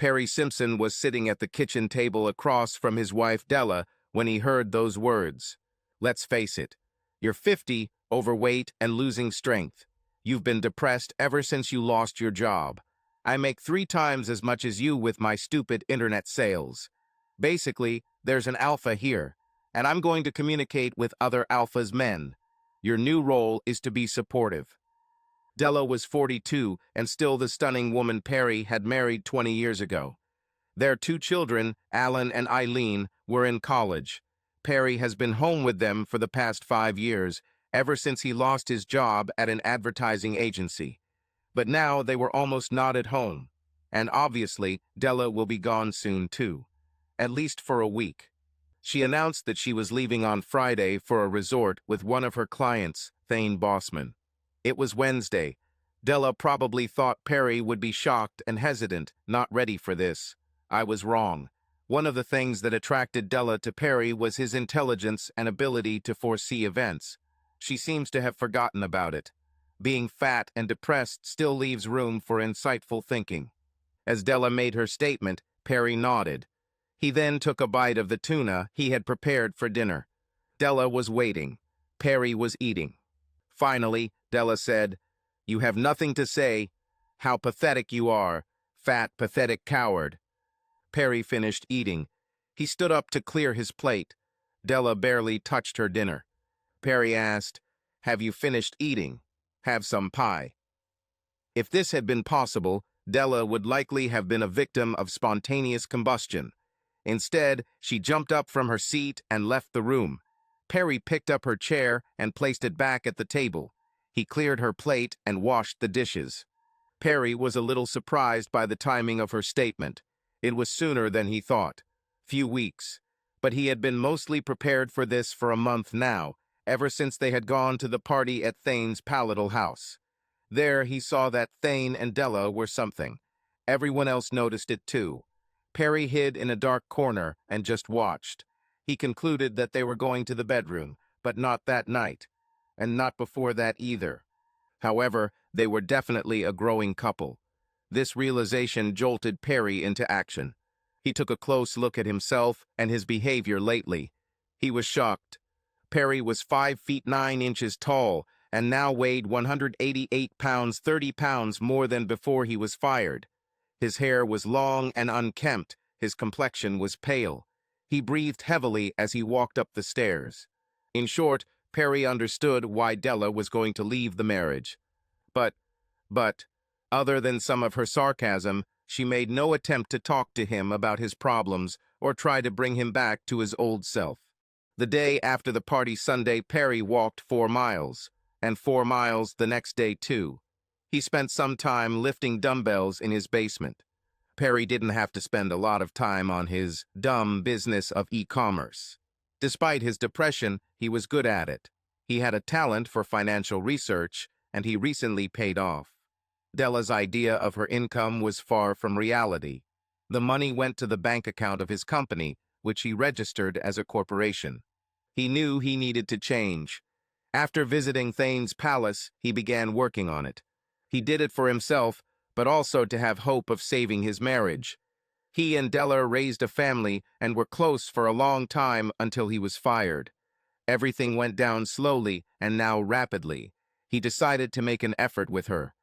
Perry Simpson was sitting at the kitchen table across from his wife Della when he heard those words. Let's face it, you're 50, overweight, and losing strength. You've been depressed ever since you lost your job. I make 3 times as much as you with my stupid internet sales. Basically, there's an alpha here, and I'm going to communicate with other alphas men. Your new role is to be supportive. Della was 42 and still the stunning woman Perry had married 20 years ago. Their 2 children, Alan and Eileen, were in college. Perry has been home with them for the past 5 years, ever since he lost his job at an advertising agency. But now they were almost not at home, and obviously Della will be gone soon too, at least for a week. She announced that she was leaving on Friday for a resort with one of her clients, Thane Bossman. It was Wednesday. Della probably thought Perry would be shocked and hesitant, not ready for this. I was wrong. One of the things that attracted Della to Perry was his intelligence and ability to foresee events. She seems to have forgotten about it. Being fat and depressed still leaves room for insightful thinking. As Della made her statement, Perry nodded. He then took a bite of the tuna he had prepared for dinner. Della was waiting. Perry was eating. Finally, Della said, "You have nothing to say. How pathetic you are, fat, pathetic coward." Perry finished eating. He stood up to clear his plate. Della barely touched her dinner. Perry asked, "Have you finished eating? Have some pie." If this had been possible, Della would likely have been a victim of spontaneous combustion. Instead, she jumped up from her seat and left the room. Perry picked up her chair and placed it back at the table. He cleared her plate and washed the dishes. Perry was a little surprised by the timing of her statement. It was sooner than he thought. Few weeks. But he had been mostly prepared for this for a month now, ever since they had gone to the party at Thane's palatal house. There he saw that Thane and Della were something. Everyone else noticed it too. Perry hid in a dark corner and just watched. He concluded that they were going to the bedroom, but not that night, and not before that either. However, they were definitely a growing couple. This realization jolted Perry into action. He took a close look at himself and his behavior lately. He was shocked. Perry was 5 feet 9 inches tall and now weighed 188 pounds, 30 pounds more than before he was fired. His hair was long and unkempt. His complexion was pale. He breathed heavily as he walked up the stairs. In short, Perry understood why Della was going to leave the marriage. But, other than some of her sarcasm, she made no attempt to talk to him about his problems or try to bring him back to his old self. The day after the party Sunday, Perry walked 4 miles, and 4 miles the next day too. He spent some time lifting dumbbells in his basement. Perry didn't have to spend a lot of time on his dumb business of e-commerce. Despite his depression, he was good at it. He had a talent for financial research, and he recently paid off. Della's idea of her income was far from reality. The money went to the bank account of his company, which he registered as a corporation. He knew he needed to change. After visiting Thane's palace, he began working on it. He did it for himself, but also to have hope of saving his marriage. He and Della raised a family and were close for a long time until he was fired. Everything went down slowly and now rapidly. He decided to make an effort with her.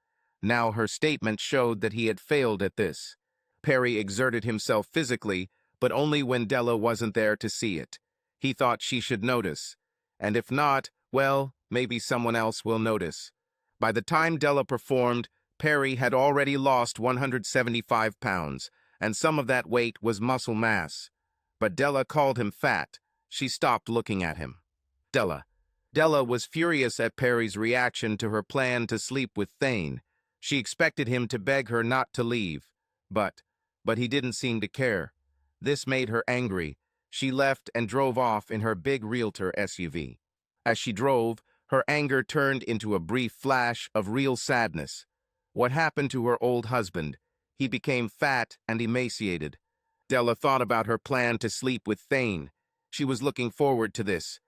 Now her statement showed that he had failed at this. Perry exerted himself physically, but only when Della wasn't there to see it. He thought she should notice. And if not, well, maybe someone else will notice. By the time Della performed, Perry had already lost 175 pounds, and some of that weight was muscle mass. But Della called him fat. She stopped looking at him. Della was furious at Perry's reaction to her plan to sleep with Thane. She expected him to beg her not to leave. But he didn't seem to care. This made her angry. She left and drove off in her big realtor SUV. As she drove, her anger turned into a brief flash of real sadness. What happened to her old husband? He became fat and emaciated. Della thought about her plan to sleep with Thane. She was looking forward to this.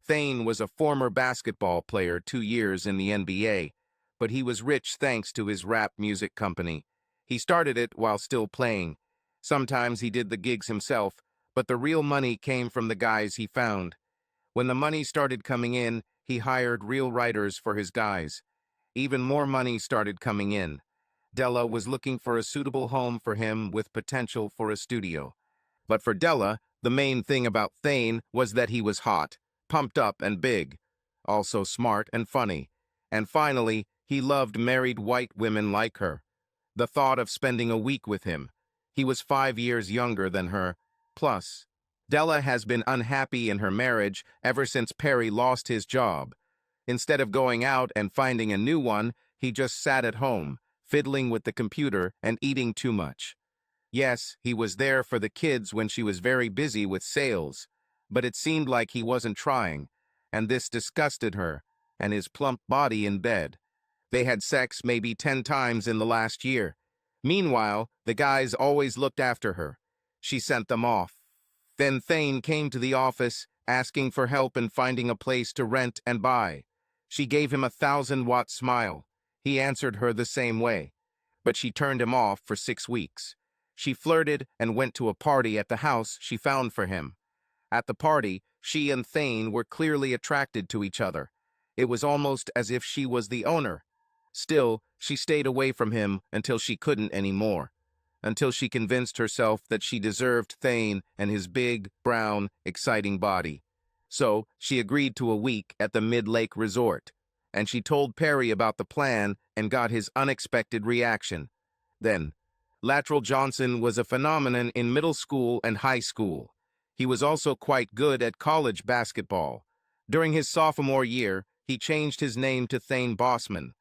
Thane was a former basketball player, 2 years in the NBA, but he was rich thanks to his rap music company. He started it while still playing. Sometimes he did the gigs himself, but the real money came from the guys he found. When the money started coming in, he hired real writers for his guys. Even more money started coming in. Della was looking for a suitable home for him with potential for a studio. But for Della, the main thing about Thane was that he was hot, pumped up and big, also smart and funny. And finally, he loved married white women like her. The thought of spending a week with him. He was 5 years younger than her. Plus, Della has been unhappy in her marriage ever since Perry lost his job. Instead of going out and finding a new one, he just sat at home, fiddling with the computer and eating too much. Yes, he was there for the kids when she was very busy with sales, but it seemed like he wasn't trying, and this disgusted her, and his plump body in bed. They had sex maybe 10 times in the last year. Meanwhile, the guys always looked after her. She sent them off. Then Thane came to the office, asking for help in finding a place to rent and buy. She gave him a 1,000-watt smile. He answered her the same way. But she turned him off for 6 weeks. She flirted and went to a party at the house she found for him. At the party, she and Thane were clearly attracted to each other. It was almost as if she was the owner. Still, she stayed away from him until she couldn't anymore. Until she convinced herself that she deserved Thane and his big, brown, exciting body. So, she agreed to a week at the Mid-Lake Resort, and she told Perry about the plan and got his unexpected reaction. Then, Latrell Johnson was a phenomenon in middle school and high school. He was also quite good at college basketball. During his sophomore year, he changed his name to Thane Bossman.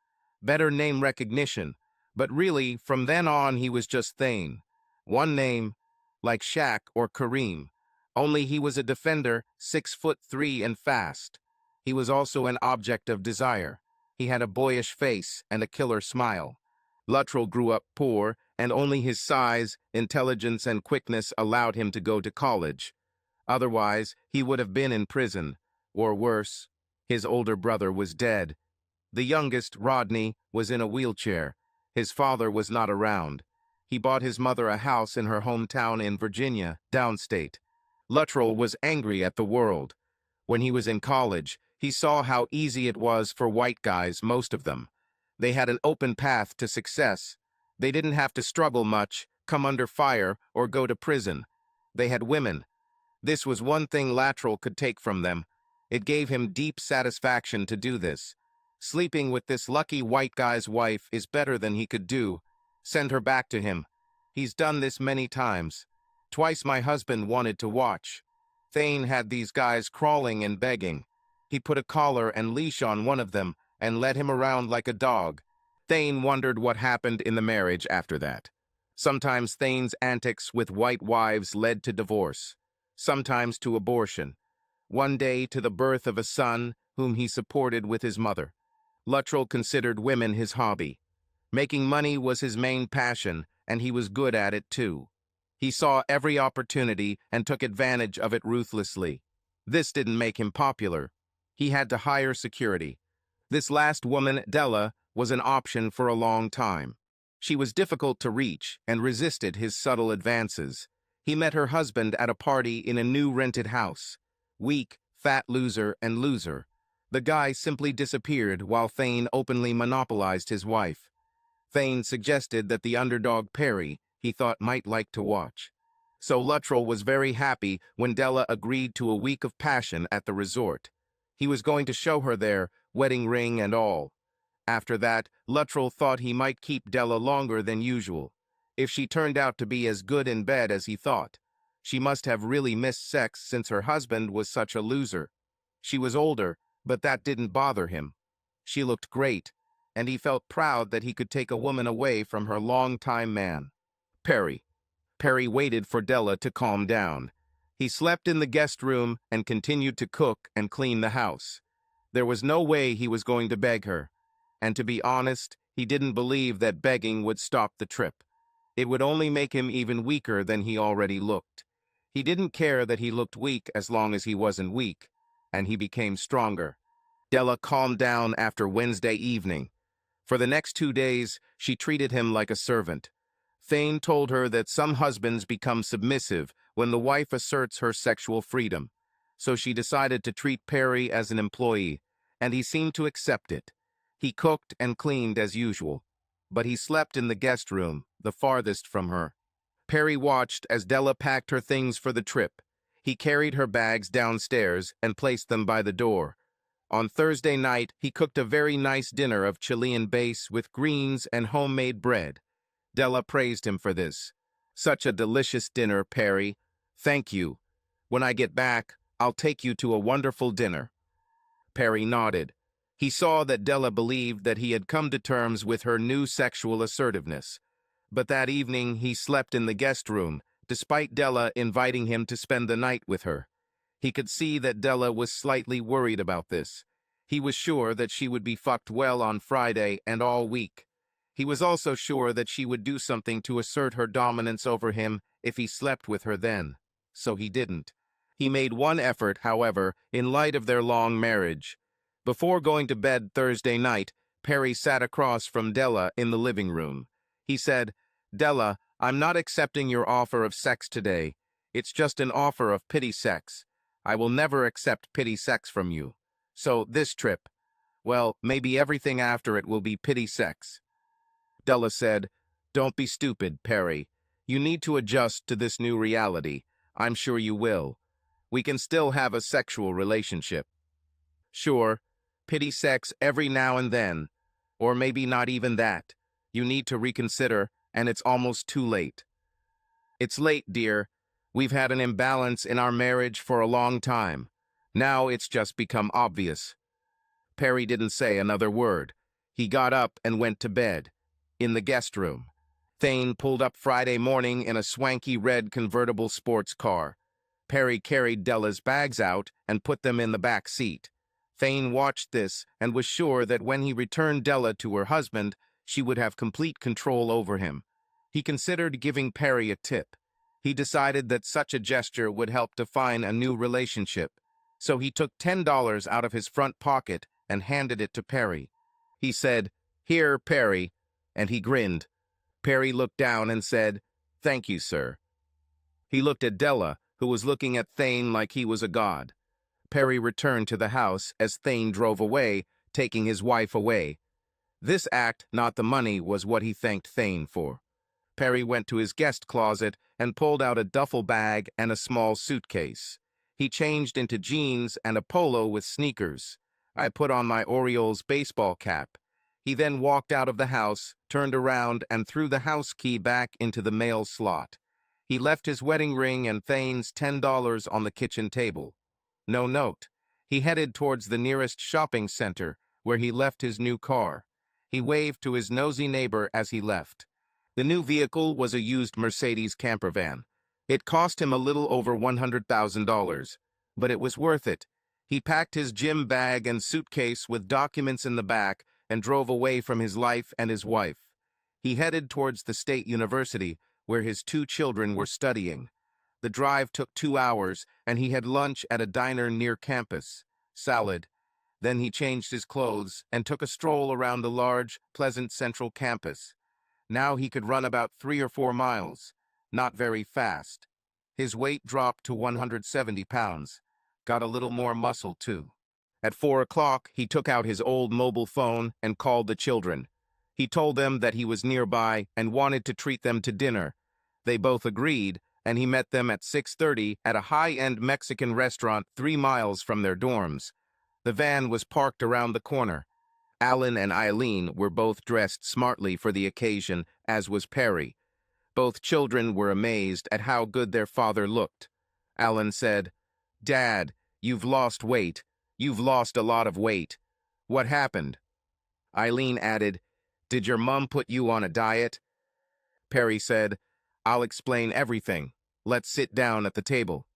Better name recognition, but really, from then on, he was just Thane. One name, like Shaq or Kareem. Only he was a defender, 6'3" and fast. He was also an object of desire. He had a boyish face and a killer smile. Luttrell grew up poor, and only his size, intelligence, and quickness allowed him to go to college. Otherwise, he would have been in prison, or worse, his older brother was dead. The youngest, Rodney, was in a wheelchair. His father was not around. He bought his mother a house in her hometown in Virginia, downstate. Luttrell was angry at the world. When he was in college, he saw how easy it was for white guys, most of them. They had an open path to success. They didn't have to struggle much, come under fire, or go to prison. They had women. This was one thing Latrell could take from them. It gave him deep satisfaction to do this. Sleeping with this lucky white guy's wife is better than he could do. Send her back to him. He's done this many times. Twice my husband wanted to watch. Thane had these guys crawling and begging. He put a collar and leash on one of them and led him around like a dog. Thane wondered what happened in the marriage after that. Sometimes Thane's antics with white wives led to divorce. Sometimes to abortion. One day to the birth of a son whom he supported with his mother. Luttrell considered women his hobby. Making money was his main passion, and he was good at it too. He saw every opportunity and took advantage of it ruthlessly. This didn't make him popular. He had to hire security. This last woman, Della, was an option for a long time. She was difficult to reach and resisted his subtle advances. He met her husband at a party in a new rented house. Weak, fat loser, and loser. The guy simply disappeared while Thane openly monopolized his wife. Thane suggested that the underdog Perry, he thought, might like to watch. So Luttrell was very happy when Della agreed to a week of passion at the resort. He was going to show her there, wedding ring and all. After that, Luttrell thought he might keep Della longer than usual. If she turned out to be as good in bed as he thought. She must have really missed sex since her husband was such a loser. She was older, but that didn't bother him. She looked great, and he felt proud that he could take a woman away from her long-time man. Perry. Perry waited for Della to calm down. He slept in the guest room and continued to cook and clean the house. There was no way he was going to beg her. And to be honest, he didn't believe that begging would stop the trip. It would only make him even weaker than he already looked. He didn't care that he looked weak as long as he wasn't weak, and he became stronger. Della calmed down after Wednesday evening. For the next 2 days, she treated him like a servant. Thane told her that some husbands become submissive when the wife asserts her sexual freedom, so she decided to treat Perry as an employee, and he seemed to accept it. He cooked and cleaned as usual, but he slept in the guest room, the farthest from her. Perry watched as Della packed her things for the trip. He carried her bags downstairs and placed them by the door. On Thursday night, he cooked a very nice dinner of Chilean base with greens and homemade bread. Della praised him for this. "Such a delicious dinner, Perry. Thank you. When I get back, I'll take you to a wonderful dinner." Perry nodded. He saw that Della believed that he had come to terms with her new sexual assertiveness. But that evening he slept in the guest room, despite Della inviting him to spend the night with her. He could see that Della was slightly worried about this. He was sure that she would be fucked well on Friday and all week. He was also sure that she would do something to assert her dominance over him if he slept with her then. So he didn't. He made one effort, however, in light of their long marriage. Before going to bed Thursday night, Perry sat across from Della in the living room. He said, "Della, I'm not accepting your offer of sex today. It's just an offer of pity sex. I will never accept pity sex from you. So this trip, well, maybe everything after it will be pity sex." Della said, "Don't be stupid, Perry. You need to adjust to this new reality. I'm sure you will. We can still have a sexual relationship. Sure, pity sex every now and then, or maybe not even that. You need to reconsider, and it's almost too late." "It's late, dear. We've had an imbalance in our marriage for a long time. Now it's just become obvious." Perry didn't say another word. He got up and went to bed. In the guest room, Thane pulled up Friday morning in a swanky red convertible sports car. Perry carried Della's bags out and put them in the back seat. Thane watched this and was sure that when he returned Della to her husband, she would have complete control over him. He considered giving Perry a tip. He decided that such a gesture would help define a new relationship. So he took $10 out of his front pocket and handed it to Perry. He said, "Here, Perry," and he grinned. Perry looked down and said, "Thank you, sir." He looked at Della, who was looking at Thane like he was a god. Perry returned to the house as Thane drove away, taking his wife away. This act, not the money, was what he thanked Thane for. Perry went to his guest closet and pulled out a duffel bag and a small suitcase. He changed into jeans and a polo with sneakers. "I put on my Orioles baseball cap." He then walked out of the house, turned around, and threw the house key back into the mail slot. He left his wedding ring and Thane's $10 on the kitchen table. No note. He headed towards the nearest shopping center, where he left his new car. He waved to his nosy neighbor as he left. The new vehicle was a used Mercedes camper van. It cost him a little over $100,000, but it was worth it. He packed his gym bag and suitcase with documents in the back and drove away from his life and his wife. He headed towards the state university, where his 2 children were studying. The drive took 2 hours, and he had lunch at a diner near campus. Salad. Then he changed his clothes and took a stroll around the large, pleasant central campus. Now he could run about 3 or 4 miles. Not very fast. His weight dropped to 170 pounds. Got a little more muscle, too. At 4 o'clock, he took out his old mobile phone and called the children. He told them that he was nearby and wanted to treat them to dinner. They both agreed, and he met them at 6:30 at a high-end Mexican restaurant 3 miles from their dorms. The van was parked around the corner. Alan and Eileen were both dressed smartly for the occasion, as was Perry. Both children were amazed at how good their father looked. Alan said, "Dad, you've lost weight. You've lost a lot of weight. What happened?" Eileen added, "Did your mom put you on a diet?" Perry said, "I'll explain everything. Let's sit down at the table."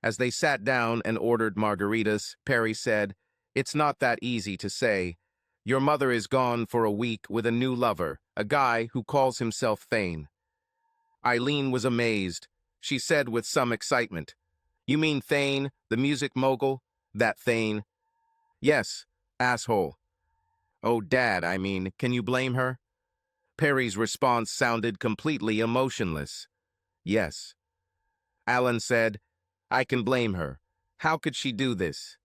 As they sat down and ordered margaritas, Perry said, "It's not that easy to say. Your mother is gone for a week with a new lover, a guy who calls himself Thane." Eileen was amazed. She said with some excitement, "You mean Thane, the music mogul? That Thane?" "Yes, asshole." "Oh, Dad, I mean, can you blame her?" Perry's response sounded completely emotionless. Yes. Alan said, I can blame her. How could she do this?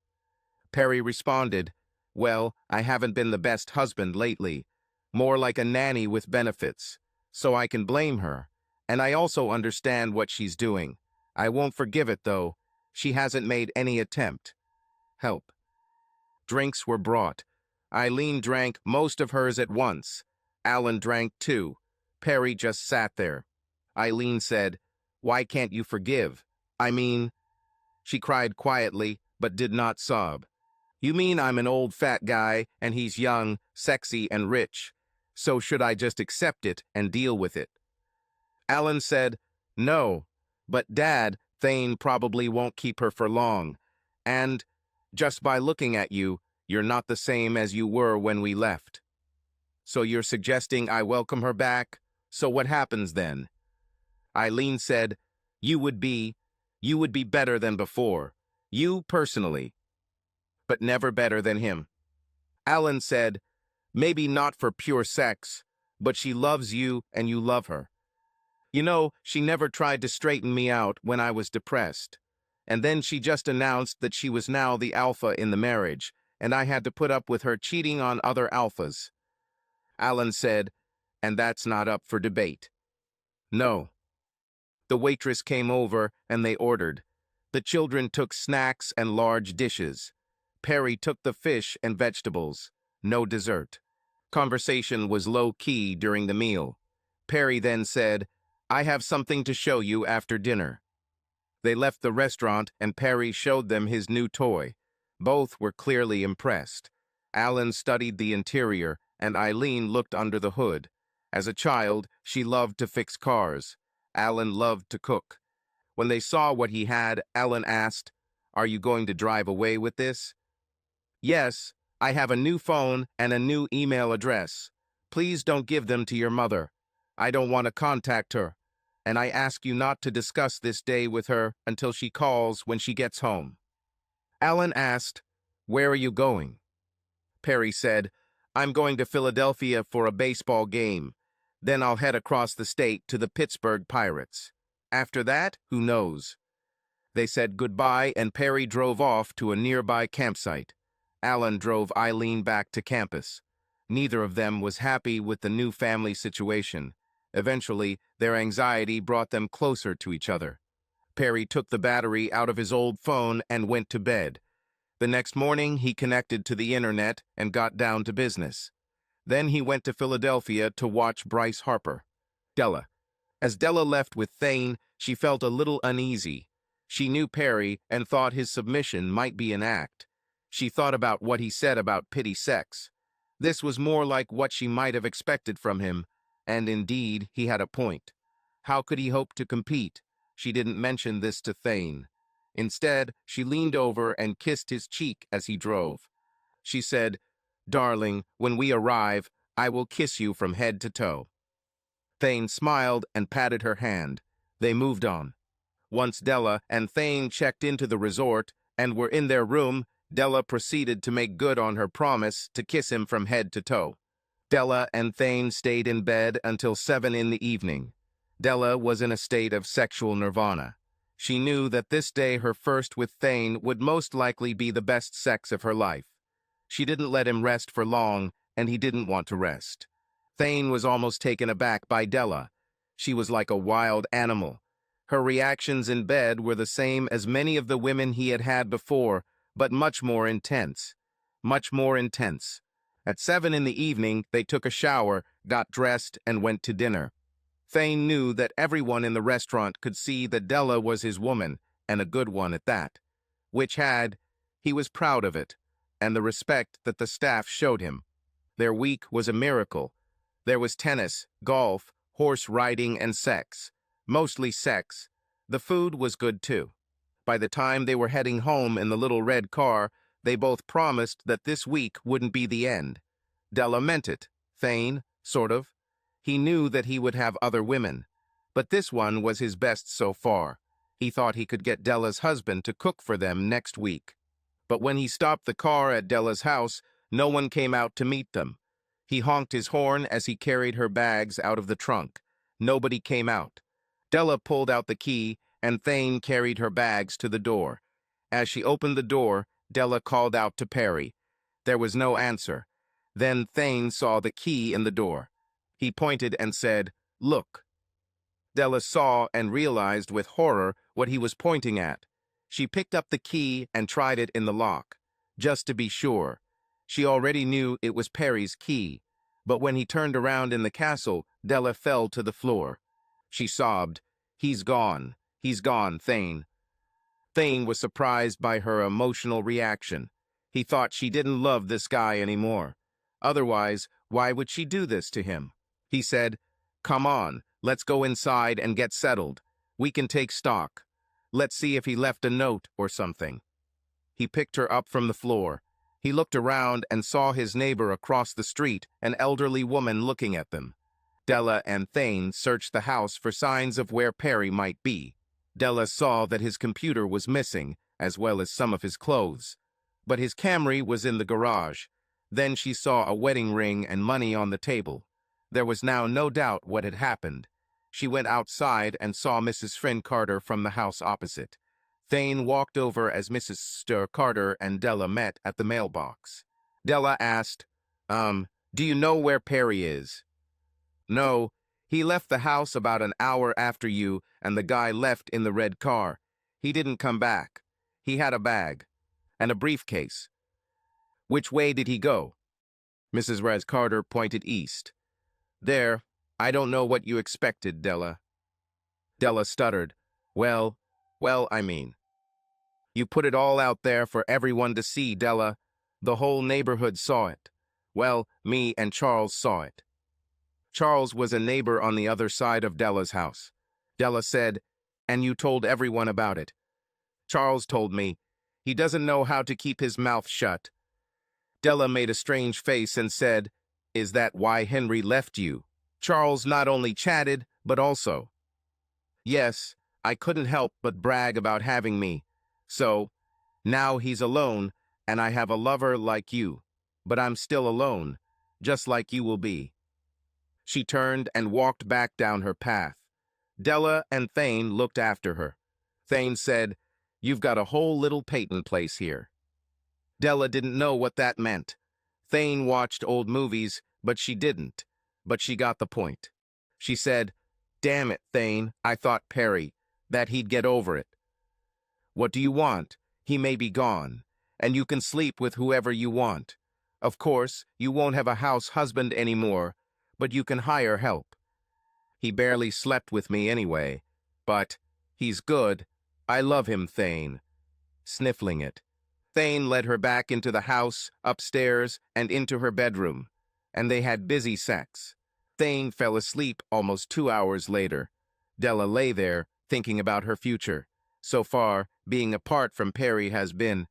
Perry responded, well, I haven't been the best husband lately. More like a nanny with benefits. So I can blame her. And I also understand what she's doing. I won't forgive it, though. She hasn't made any attempt. Help. Drinks were brought. Eileen drank most of hers at once. Alan drank too. Perry just sat there. Eileen said, why can't you forgive? I mean, she cried quietly, but did not sob. You mean I'm an old fat guy, and he's young, sexy, and rich. So should I just accept it and deal with it? Alan said, no, but Dad, Thane probably won't keep her for long. And, just by looking at you, you're not the same as you were when we left. So you're suggesting I welcome her back? So what happens then? Eileen said, you would be better than before. You personally. But never better than him. Alan said, maybe not for pure sex, but she loves you and you love her. You know, she never tried to straighten me out when I was depressed. And then she just announced that she was now the alpha in the marriage, and I had to put up with her cheating on other alphas. Alan said, and that's not up for debate. No. The waitress came over and they ordered. The children took snacks and large dishes. Perry took the fish and vegetables. No dessert. Conversation was low-key during the meal. Perry then said, I have something to show you after dinner. They left the restaurant and Perry showed them his new toy. Both were clearly impressed. Alan studied the interior and Eileen looked under the hood. As a child, she loved to fix cars. Alan loved to cook. When they saw what he had, Alan asked, are you going to drive away with this? Yes, I have a new phone and a new email address. Please don't give them to your mother. I don't want to contact her. And I ask you not to discuss this day with her until she calls when she gets home. Alan asked, where are you going? Perry said, I'm going to Philadelphia for a baseball game. Then I'll head across the state to the Pittsburgh Pirates. After that, who knows? They said goodbye and Perry drove off to a nearby campsite. Alan drove Eileen back to campus. Neither of them was happy with the new family situation. Eventually, their anxiety brought them closer to each other. Perry took the battery out of his old phone and went to bed. The next morning, he connected to the internet and got down to business. Then he went to Philadelphia to watch Bryce Harper. Della. As Della left with Thane, she felt a little uneasy. She knew Perry and thought his submission might be an act. She thought about what he said about pity sex. This was more like what she might have expected from him, and indeed, he had a point. How could he hope to compete? She didn't mention this to Thane. Instead, she leaned over and kissed his cheek as he drove. She said, darling, when we arrive, I will kiss you from head to toe. Thane smiled and patted her hand. They moved on. Once Della and Thane checked into the resort and were in their room, Della proceeded to make good on her promise to kiss him from head to toe. Della and Thane stayed in bed until 7 in the evening. Della was in a state of sexual nirvana. She knew that this day her first with Thane would most likely be the best sex of her life. She didn't let him rest for long, and he didn't want to rest. Thane was almost taken aback by Della. She was like a wild animal. Her reactions in bed were the same as many of the women he had had before, but much more intense. Much more intense. At 7 in the evening, they took a shower, got dressed, and went to dinner. Thane knew that everyone in the restaurant could see that Della was his woman, and a good one at that. He was proud of it, and the respect that the staff showed him. Their week was a miracle. There was tennis, golf, horse riding, and sex. Mostly sex. The food was good too. By the time they were heading home in the little red car, they both promised that this week wouldn't be the end. Della meant it. Thane, sort of. He knew that he would have other women. But this one was his best so far. He thought he could get Della's husband to cook for them next week. But when he stopped the car at Della's house, no one came out to meet them. He honked his horn as he carried her bags out of the trunk. Nobody came out. Della pulled out the key, and Thane carried her bags to the door. As she opened the door, Della called out to Perry. There was no answer. Then Thane saw the key in the door. He pointed and said, "Look." Della saw and realized with horror what he was pointing at. She picked up the key and tried it in the lock, just to be sure. She already knew it was Perry's key, but when he turned around in the castle, Della fell to the floor. She sobbed, He's gone, Thane." Thane was surprised by her emotional reaction. He thought she didn't love this guy anymore. Otherwise, why would she do this to him? He said, "Come on, let's go inside and get settled. We can take stock. Let's see if he left a note or something." He picked her up from the floor. He looked around and saw his neighbor across the street, an elderly woman looking at them. Della and Thane searched the house for signs of where Perry might be. Della saw that his computer was missing, as well as some of his clothes. But his Camry was in the garage. Then she saw a wedding ring and money on the table. There was now no doubt what had happened. She went outside and saw Mrs. Flynn Carter from the house opposite. Thane walked over as Mrs. Carter and Della met at the mailbox. Della asked, "Do you know where Perry is?" "No. He left the house about an hour after you, and the guy left in the red car. He didn't come back. He had a bag and a briefcase." "Which way did he go?" Mrs. Res Carter pointed east. "There. I don't know what you expected, Della." Della stuttered. Well, I mean. You put it all out there for everyone to see, Della. The whole neighborhood saw it. Well, me and Charles saw it." Charles was a neighbor on the other side of Della's house. Della said, "And you told everyone about it." "Charles told me. He doesn't know how to keep his mouth shut." Della made a strange face and said, "Is that why Henry left you?" Charles not only chatted, but also, "Yes, I couldn't help but brag about having me. So, now he's alone, and I have a lover like you. But I'm still alone, just like you will be." She turned and walked back down her path. Della and Thane looked after her. Thane said, "You've got a whole little Peyton place here." Della didn't know what that meant. Thane watched old movies, but she didn't. But she got the point. She said, "Damn it, Thane, I thought Perry, that he'd get over it." "What do you want? He may be gone, and you can sleep with whoever you want. Of course, you won't have a house husband anymore, but you can hire help. He barely slept with me anyway, but he's good. I love him, Thane." Sniffling it, Thane led her back into the house, upstairs, and into her bedroom, and they had busy sex. Thane fell asleep almost 2 hours later. Della lay there, thinking about her future. So far, being apart from Perry has been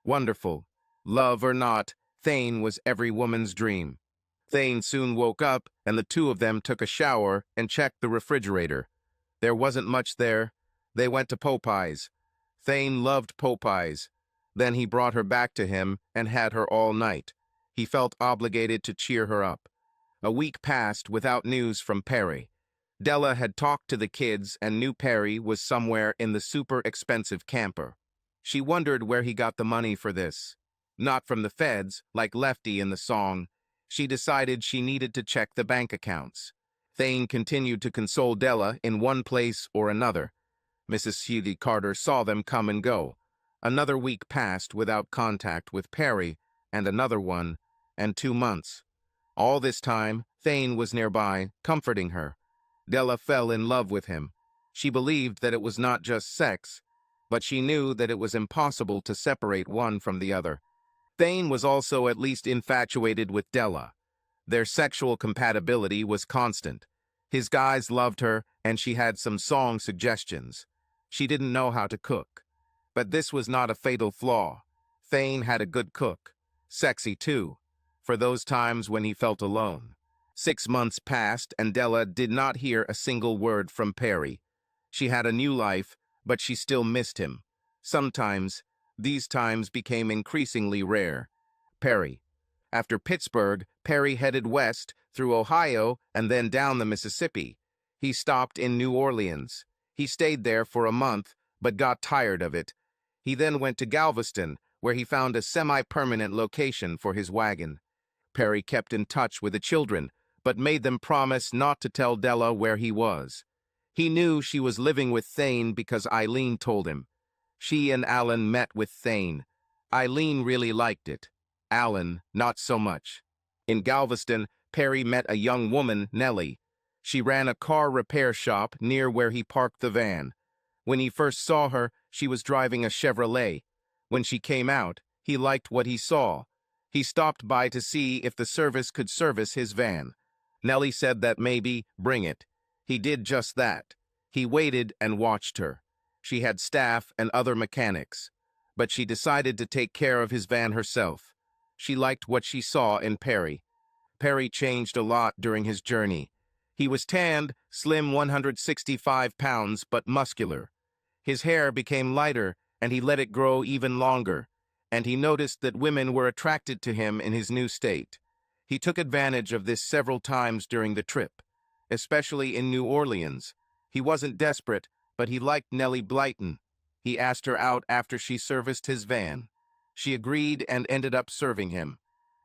wonderful. Love or not, Thane was every woman's dream. Thane soon woke up, and the two of them took a shower and checked the refrigerator. There wasn't much there. They went to Popeye's. Thane loved Popeye's. Then he brought her back to him and had her all night. He felt obligated to cheer her up. A week passed without news from Perry. Della had talked to the kids and knew Perry was somewhere in the super expensive camper. She wondered where he got the money for this. Not from the feds, like Lefty in the song. She decided she needed to check the bank accounts. Thane continued to console Della in one place or another. Mrs. Seeley Carter saw them come and go. Another week passed without contact with Perry, and another one, and 2 months. All this time, Thane was nearby, comforting her. Della fell in love with him. She believed that it was not just sex, but she knew that it was impossible to separate one from the other. Thane was also at least infatuated with Della. Their sexual compatibility was constant. His guys loved her, and she had some song suggestions. She didn't know how to cook. But this was not a fatal flaw. Thane had a good cook. Sexy, too, for those times when he felt alone. 6 months passed, and Della did not hear a single word from Perry. She had a new life, but she still missed him. Sometimes, these times became increasingly rare. Perry. After Pittsburgh, Perry headed west through Ohio and then down the Mississippi. He stopped in New Orleans. He stayed there for a month, but got tired of it. He then went to Galveston, where he found a semi-permanent location for his wagon. Perry kept in touch with the children, but made them promise not to tell Della where he was. He knew she was living with Thane because Eileen told him. She and Alan met with Thane. Eileen really liked it. Alan, not so much. In Galveston, Perry met a young woman, Nellie. She ran a car repair shop near where he parked the van. When he first saw her, she was driving a Chevrolet. When she came out, he liked what he saw. He stopped by to see if the service could service his van. Nellie said that maybe, bring it. He did just that. He waited and watched her. She had staff and other mechanics, but she decided to take care of his van herself. She liked what she saw in Perry. Perry changed a lot during his journey. He was tanned, slim 165 pounds, but muscular. His hair became lighter, and he let it grow even longer, and he noticed that women were attracted to him in his new state. He took advantage of this several times during the trip, especially in New Orleans. He wasn't desperate, but he liked Nellie Blyton. He asked her out after she serviced his van. She agreed and ended up serving him.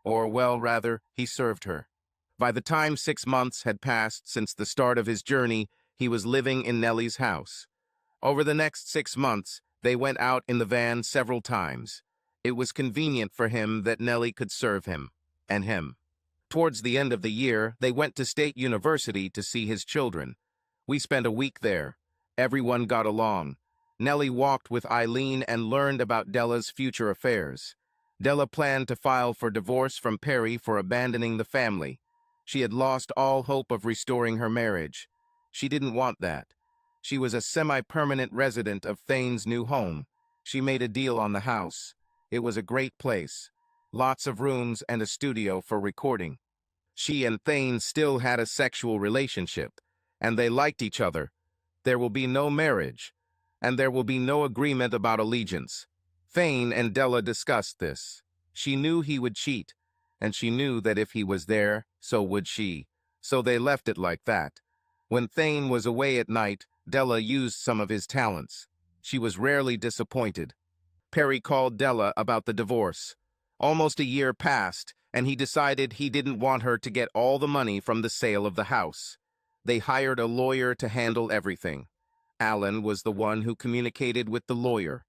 Or, well, rather, he served her. By the time 6 months had passed since the start of his journey, he was living in Nellie's house. Over the next 6 months, they went out in the van several times. It was convenient for him that Nellie could serve him, and him. Towards the end of the year, they went to State University to see his children. We spent a week there. Everyone got along. Nellie walked with Eileen and learned about Della's future affairs. Della planned to file for divorce from Perry for abandoning the family. She had lost all hope of restoring her marriage. She didn't want that. She was a semi-permanent resident of Thane's new home. She made a deal on the house. It was a great place. Lots of rooms and a studio for recording. She and Thane still had a sexual relationship, and they liked each other. There will be no marriage, and there will be no agreement about allegiance. Thane and Della discussed this. She knew he would cheat, and she knew that if he was there, so would she. So they left it like that. When Thane was away at night, Della used some of his talents. She was rarely disappointed. Perry called Della about the divorce. Almost a year passed, and he decided he didn't want her to get all the money from the sale of the house. They hired a lawyer to handle everything. Alan was the one who communicated with the lawyer.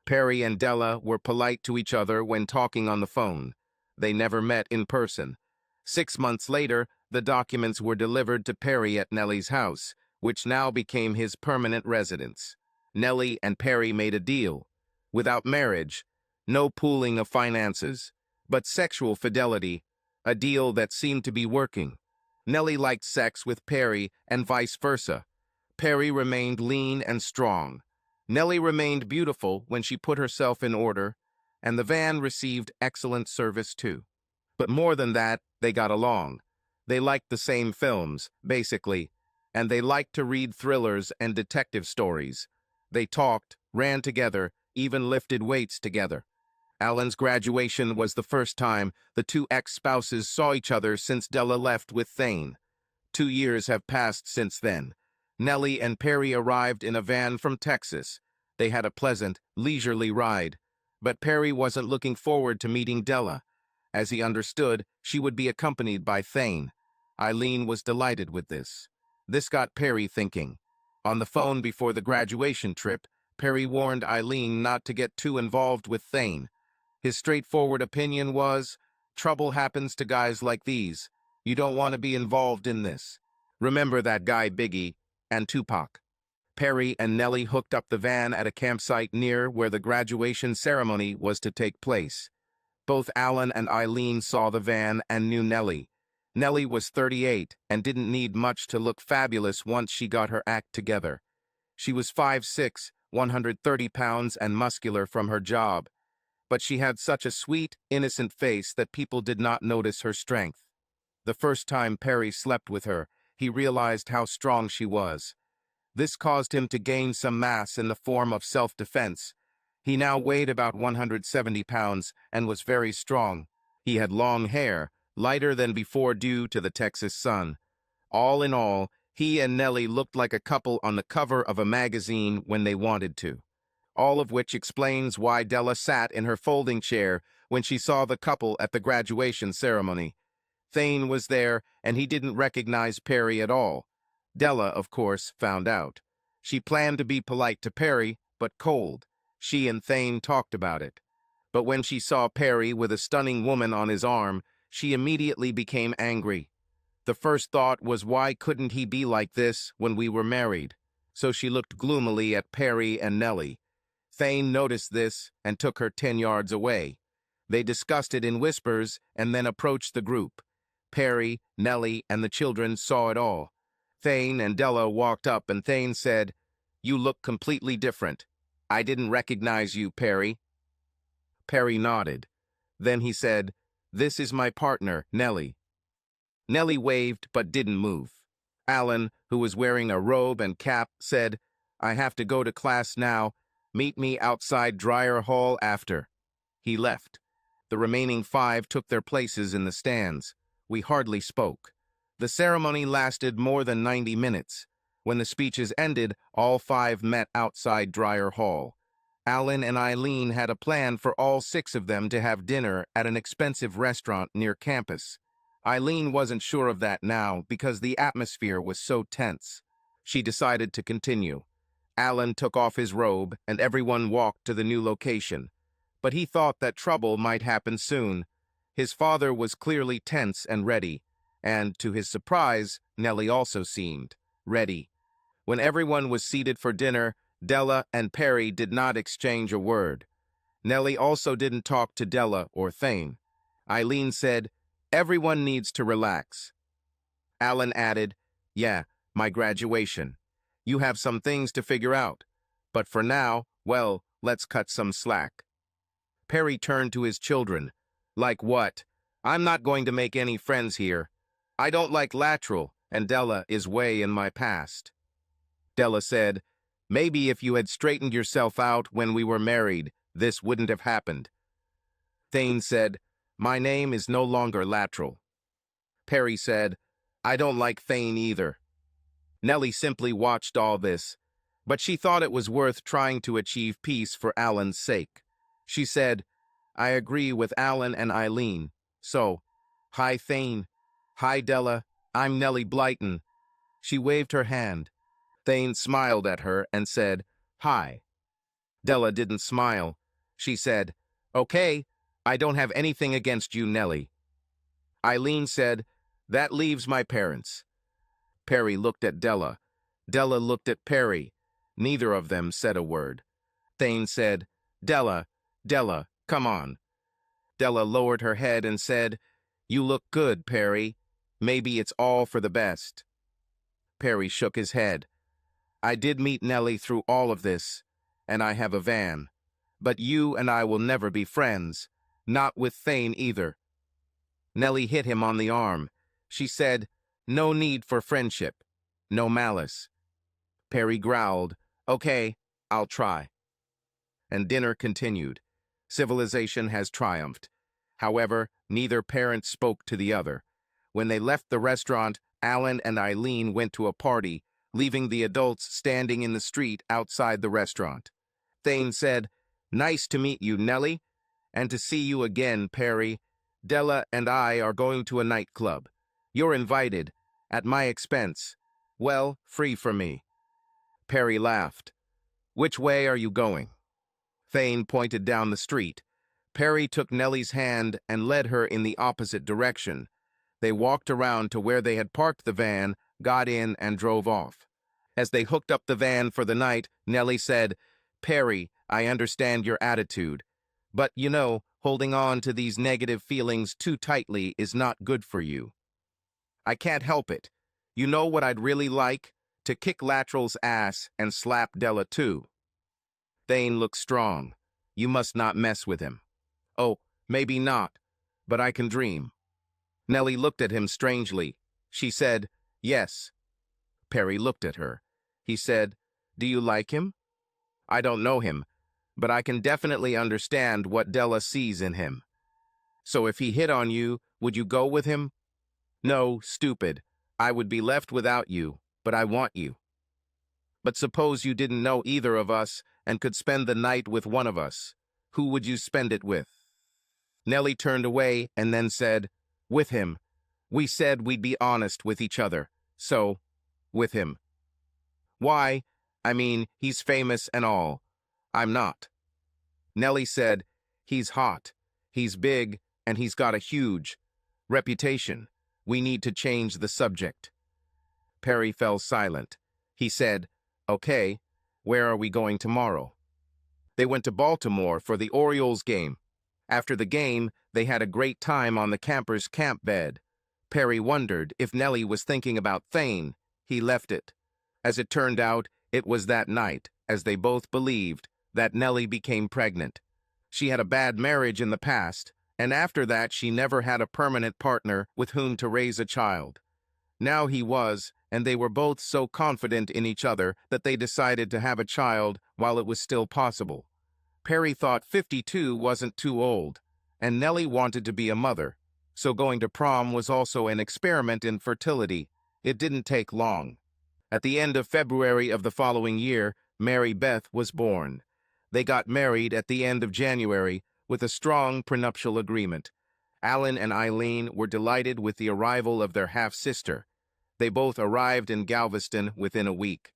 Perry and Della were polite to each other when talking on the phone. They never met in person. 6 months later, the documents were delivered to Perry at Nellie's house, which now became his permanent residence. Nellie and Perry made a deal. Without marriage, no pooling of finances, but sexual fidelity, a deal that seemed to be working. Nellie liked sex with Perry and vice versa. Perry remained lean and strong. Nellie remained beautiful when she put herself in order, and the van received excellent service too. But more than that, they got along. They liked the same films, basically, and they liked to read thrillers and detective stories. They talked, ran together, even lifted weights together. Alan's graduation was the first time the two ex-spouses saw each other since Della left with Thane. 2 years have passed since then. Nellie and Perry arrived in a van from Texas. They had a pleasant, leisurely ride. But Perry wasn't looking forward to meeting Della. As he understood, she would be accompanied by Thane. Eileen was delighted with this. This got Perry thinking. On the phone before the graduation trip, Perry warned Eileen not to get too involved with Thane. His straightforward opinion was, trouble happens to guys like these. You don't want to be involved in this. Remember that guy Biggie and Tupac. Perry and Nellie hooked up the van at a campsite near where the graduation ceremony was to take place. Both Alan and Eileen saw the van and knew Nellie. Nellie was 38 and didn't need much to look fabulous once she got her act together. She was 5'6", 130 pounds and muscular from her job. But she had such a sweet, innocent face that people did not notice her strength. The first time Perry slept with her, he realized how strong she was. This caused him to gain some mass in the form of self-defense. He now weighed about 170 pounds and was very strong. He had long hair, lighter than before due to the Texas sun. All in all, he and Nellie looked like a couple on the cover of a magazine when they wanted to. All of which explains why Della sat in her folding chair when she saw the couple at the graduation ceremony. Thane was there, and he didn't recognize Perry at all. Della, of course, found out. She planned to be polite to Perry, but cold. She and Thane talked about it. But when she saw Perry with a stunning woman on his arm, she immediately became angry. The first thought was, why couldn't he be like this when we were married? So she looked gloomily at Perry and Nellie. Thane noticed this and took her 10 yards away. They discussed it in whispers and then approached the group. Perry, Nellie, and the children saw it all. Thane and Della walked up and Thane said, "You look completely different. I didn't recognize you, Perry." Perry nodded. Then he said, "This is my partner, Nellie." Nellie waved but didn't move. Alan, who was wearing a robe and cap, said, "I have to go to class now. Meet me outside Dryer Hall after." He left. The remaining 5 took their places in the stands. We hardly spoke. The ceremony lasted more than 90 minutes. When the speeches ended, all 5 met outside Dryer Hall. Alan and Eileen had a plan for all 6 of them to have dinner at an expensive restaurant near campus. Eileen wasn't sure of that now because the atmosphere was so tense. She decided to continue. Alan took off his robe and everyone walked to the new location. But he thought that trouble might happen soon. His father was clearly tense and ready, and to his surprise, Nellie also seemed ready. When everyone was seated for dinner, Della and Perry did not exchange a word. Nellie also didn't talk to Della or Thane. Eileen said, "Everyone needs to relax." Alan added, "Yeah, my graduation. You have some things to figure out. But for now, well, let's cut some slack." Perry turned to his children. "Like what? I'm not going to make any friends here. I don't like lateral, and Della is way in my past." Della said, "Maybe if you had straightened yourself out when we were married, this wouldn't have happened." Thane said, "My name is no longer lateral." Perry said, "I don't like Thane either." Nellie simply watched all this, but she thought it was worth trying to achieve peace for Alan's sake. She said, "I agree with Alan and Eileen. So, hi Thane. Hi Della. I'm Nellie Blyton." She waved her hand. Thane smiled at her and said, "Hi." Della didn't smile. She said, "Okay, I don't have anything against you, Nellie." Eileen said, "That leaves my parents." Perry looked at Della. Della looked at Perry. Neither of them said a word. Thane said, Della, come on." Della lowered her head and said, "You look good, Perry. Maybe it's all for the best." Perry shook his head. "I did meet Nellie through all of this, and I have a van. But you and I will never be friends. Not with Thane either." Nellie hit him on the arm. She said, "No need for friendship. No malice." Perry growled, "Okay, I'll try." And dinner continued. Civilization has triumphed. However, neither parent spoke to the other. When they left the restaurant, Alan and Eileen went to a party, leaving the adults standing in the street outside the restaurant. Thane said, "Nice to meet you, Nellie, and to see you again, Perry. Della and I are going to a nightclub. You're invited, at my expense. Well, free for me." Perry laughed. "Which way are you going?" Thane pointed down the street. Perry took Nellie's hand and led her in the opposite direction. They walked around to where they had parked the van, got in, and drove off. As they hooked up the van for the night, Nellie said, "Perry, I understand your attitude. But, you know, holding on to these negative feelings too tightly is not good for you." "I can't help it. You know what I'd really like? To kick Lateral's ass and slap Della too." Thane looked strong. "You must not mess with him." "Oh, maybe not, but I can dream." Nellie looked at him strangely. She said, "Yes." Perry looked at her. He said, "Do you like him?" "I don't know him, but I can definitely understand what Della sees in him." So if he hit on you, would you go with him? No, stupid. I would be left without you, but I want you. But suppose you didn't know either of us and could spend the night with one of us. Who would you spend it with? Nellie turned away and then said, with him. We said we'd be honest with each other. So, with him. Why? I mean, he's famous and all. I'm not. Nellie said, he's hot, he's big, and he's got a huge reputation. We need to change the subject. Perry fell silent. He said, okay, where are we going tomorrow? They went to Baltimore for the Orioles game. After the game, they had a great time on the campers' camp bed. Perry wondered if Nellie was thinking about Thane. He left it. As it turned out, it was that night, as they both believed, that Nellie became pregnant. She had a bad marriage in the past, and after that she never had a permanent partner with whom to raise a child. Now he was, and they were both so confident in each other that they decided to have a child while it was still possible. Perry thought 52 wasn't too old, and Nellie wanted to be a mother, so going to prom was also an experiment in fertility. It didn't take long. At the end of February of the following year, Mary Beth was born. They got married at the end of January with a strong prenuptial agreement. Alan and Eileen were delighted with the arrival of their half-sister. They both arrived in Galveston within a week.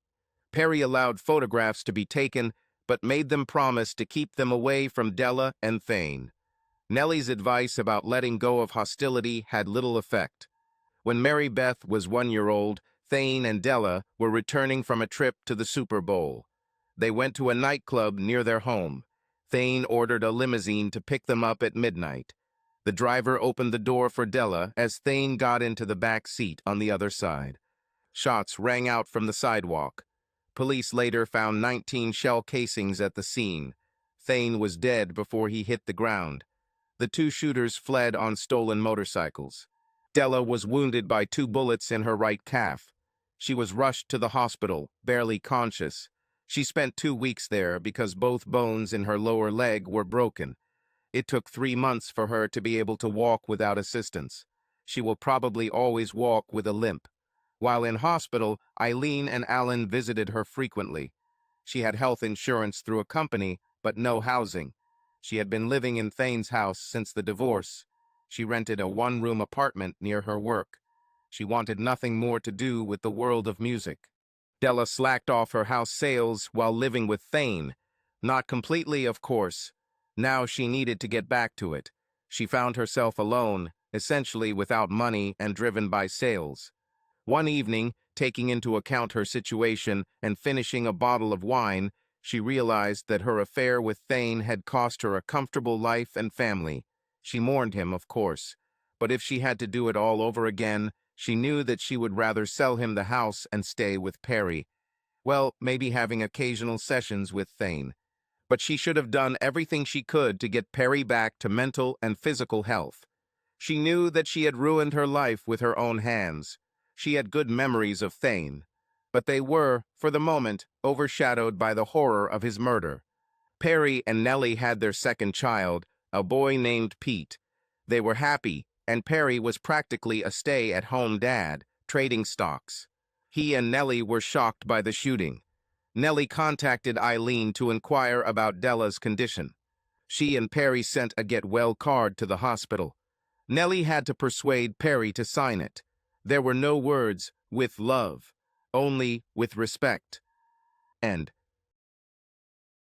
Perry allowed photographs to be taken, but made them promise to keep them away from Della and Thane. Nellie's advice about letting go of hostility had little effect. When Mary Beth was 1 year old, Thane and Della were returning from a trip to the Super Bowl. They went to a nightclub near their home. Thane ordered a limousine to pick them up at midnight. The driver opened the door for Della as Thane got into the back seat on the other side. Shots rang out from the sidewalk. Police later found 19 shell casings at the scene. Thane was dead before he hit the ground. The two shooters fled on stolen motorcycles. Della was wounded by 2 bullets in her right calf. She was rushed to the hospital, barely conscious. She spent 2 weeks there because both bones in her lower leg were broken. It took 3 months for her to be able to walk without assistance. She will probably always walk with a limp. While in hospital, Eileen and Alan visited her frequently. She had health insurance through a company, but no housing. She had been living in Thane's house since the divorce. She rented a 1-room apartment near her work. She wanted nothing more to do with the world of music. Della slacked off her house sales while living with Thane. Not completely, of course. Now she needed to get back to it. She found herself alone, essentially without money and driven by sales. One evening, taking into account her situation and finishing a bottle of wine, she realized that her affair with Thane had cost her a comfortable life and family. She mourned him, of course, but if she had to do it all over again, she knew that she would rather sell him the house and stay with Perry. Well, maybe having occasional sessions with Thane. But she should have done everything she could to get Perry back to mental and physical health. She knew that she had ruined her life with her own hands. She had good memories of Thane, but they were, for the moment, overshadowed by the horror of his murder. Perry and Nellie had their second child, a boy named Pete. They were happy, and Perry was practically a stay-at-home dad, trading stocks. He and Nellie were shocked by the shooting. Nellie contacted Eileen to inquire about Della's condition. She and Perry sent a get-well card to the hospital. Nellie had to persuade Perry to sign it. There were no words, "with love," only "with respect." End.